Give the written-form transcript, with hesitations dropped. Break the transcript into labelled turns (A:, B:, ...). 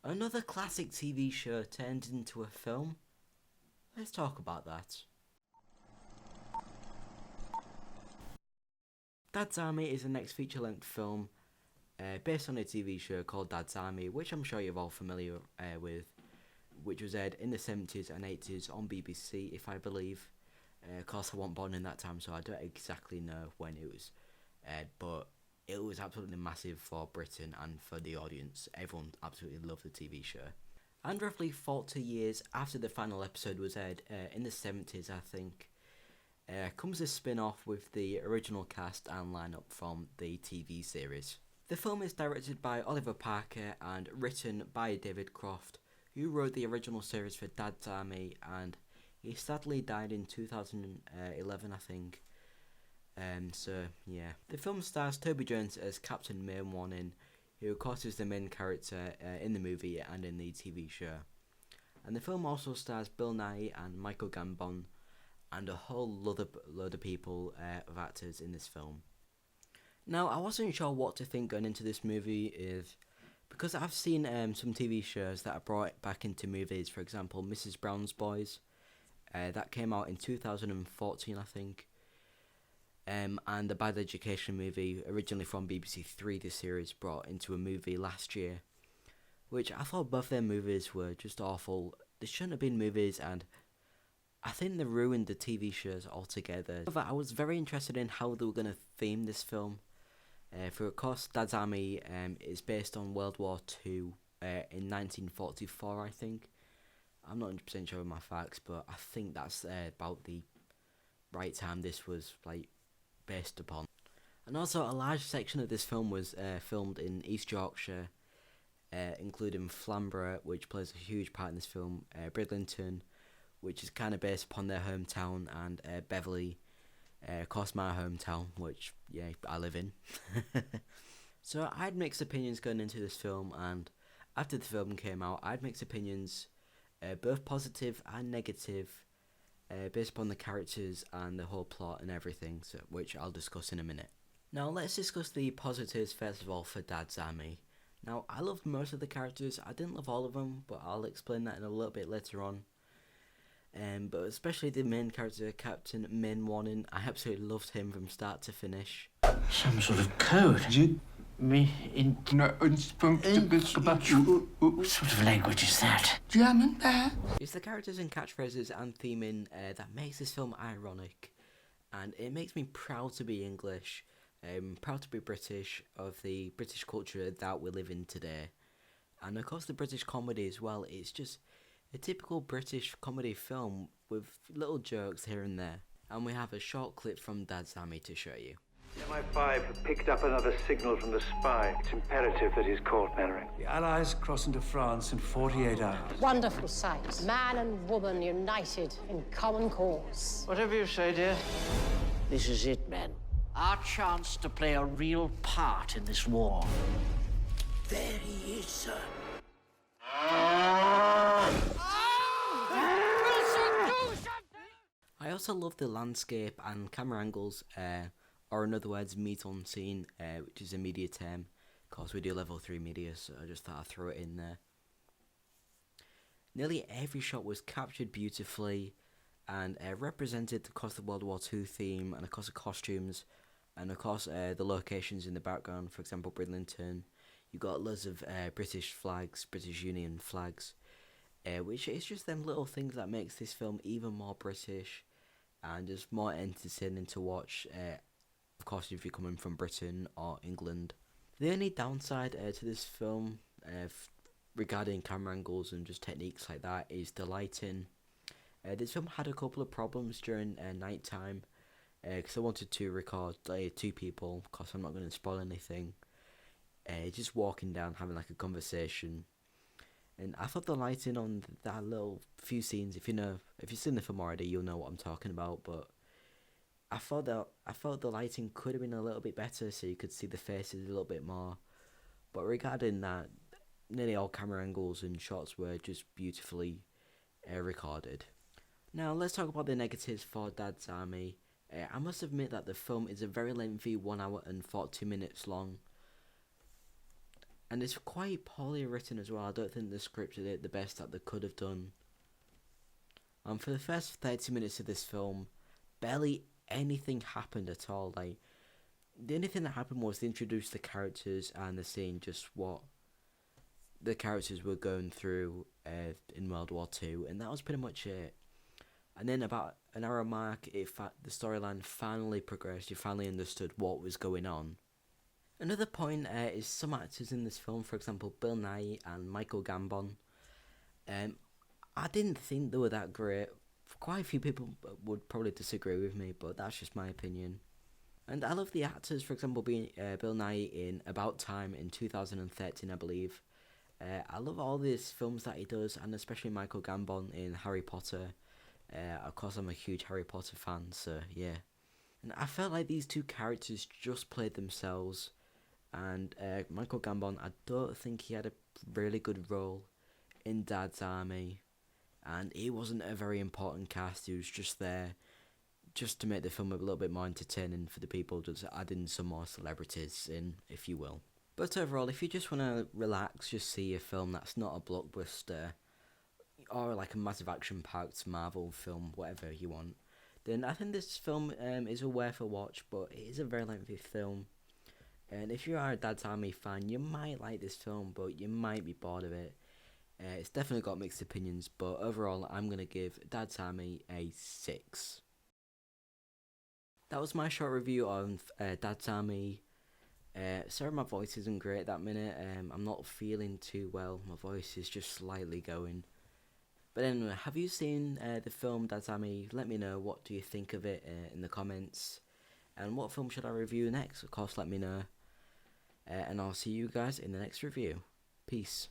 A: Another classic TV show turned into a film? Let's talk about that. Dad's Army is the next feature-length film based on a TV show called Dad's Army, which I'm sure you're all familiar with, which was aired in the 70s and 80s on BBC, if I believe. Of course, I wasn't born in that time, so I don't exactly know when it was aired, but it was absolutely massive for Britain and for the audience. Everyone absolutely loved the TV show. And roughly 40 years after the final episode was aired, in the 70s, I think, comes a spin-off with the original cast and lineup from the TV series. The film is directed by Oliver Parker and written by David Croft, who wrote the original series for Dad's Army, and he sadly died in 2011, I think. So yeah, the film stars Toby Jones as Captain Mainwaring, who of course is the main character in the movie and in the TV show. And the film also stars Bill Nighy and Michael Gambon, and a whole load of people of actors in this film. Now, I wasn't sure what to think going into this movie, because I've seen some TV shows that are brought back into movies. For example, Mrs. Brown's Boys, that came out in 2014, I think. And the Bad Education movie, originally from BBC Three, this series brought into a movie last year, which I thought both their movies were just awful. They shouldn't have been movies, and I think they ruined the TV shows altogether. However, I was very interested in how they were going to theme this film. For of course, Dad's Army is based on World War II in 1944, I think. I'm not 100% sure of my facts, but I think that's about the right time this was based upon. And also, a large section of this film was filmed in East Yorkshire, including Flamborough, which plays a huge part in this film, Bridlington, which is kind of based upon their hometown, and Beverley, of course my hometown, which I live in. So I had mixed opinions going into this film, and after the film came out, I had mixed opinions, both positive and negative, based upon the characters and the whole plot and everything, which I'll discuss in a minute. Now let's discuss the positives first of all for Dad's Army. Now, I loved most of the characters. I didn't love all of them, but I'll explain that in a little bit later on. But especially the main character, Captain Mainwaring, I absolutely loved him from start to finish.
B: Some sort of code. What sort of language is that?
C: German, there.
A: It's the characters and catchphrases and theming that makes this film ironic, and it makes me proud to be English, proud to be British, of the British culture that we live in today. And of course the British comedy as well. It's just a typical British comedy film with little jokes here and there. And we have a short clip from Dad's Army to show you.
D: MI5 have picked up another signal from the spy. It's imperative that he's caught, Mainwaring.
E: The Allies cross into France in 48 hours.
F: Wonderful sight. Man and woman united in common cause.
D: Whatever you say, dear.
B: This is it, men. Our chance to play a real part in this war. There he is, sir.
A: I also love the landscape and camera angles, or in other words, mise-en-scene, which is a media term. Of course, we do level 3 media, so I just thought I'd throw it in there. Nearly every shot was captured beautifully and represented, of course, the World War II theme, and of course the costumes, and of course the locations in the background. For example, Bridlington. You got loads of British flags, British Union flags, which is just them little things that makes this film even more British and just more entertaining to watch. Of course, if you're coming from Britain or England. The only downside to this film, regarding camera angles and just techniques like that, is the lighting. This film had a couple of problems during night time, because I wanted to record 2 people. Of course, I'm not going to spoil anything. Just walking down, having like a conversation, and I thought the lighting on that little few scenes, if you've seen the film already, you'll know what I'm talking about. But I thought the lighting could have been a little bit better, so you could see the faces a little bit more. But regarding that, nearly all camera angles and shots were just beautifully recorded. Now let's talk about the negatives for Dad's Army. I must admit that the film is a very lengthy 1 hour and 42 minutes long. And it's quite poorly written as well. I don't think the script did it the best that they could have done. For the first 30 minutes of this film, barely anything happened at all. Like, the only thing that happened was they introduced the characters and the scene just what the characters were going through in World War II, and that was pretty much it. And then about an hour mark, the storyline finally progressed. You finally understood what was going on. Another point is some actors in this film, for example, Bill Nighy and Michael Gambon. I didn't think they were that great. Quite a few people would probably disagree with me, but that's just my opinion. And I love the actors, for example, being Bill Nighy in About Time in 2013, I believe. I love all these films that he does, and especially Michael Gambon in Harry Potter. Of course, I'm a huge Harry Potter fan, so yeah. And I felt like these two characters just played themselves. And Michael Gambon, I don't think he had a really good role in Dad's Army. And he wasn't a very important cast. He was just there just to make the film a little bit more entertaining for the people, just adding some more celebrities in, if you will. But overall, if you just want to relax, just see a film that's not a blockbuster or like a massive action-packed Marvel film, whatever you want, then I think this film is worth a watch, but it is a very lengthy film. And if you are a Dad's Army fan, you might like this film, but you might be bored of it. It's definitely got mixed opinions, but overall, I'm going to give Dad's Army a 6. That was my short review on Dad's Army. Sorry my voice isn't great that minute. I'm not feeling too well. My voice is just slightly going. But anyway, have you seen the film Dad's Army? Let me know, what do you think of it in the comments. And what film should I review next? Of course, let me know. And I'll see you guys in the next review. Peace.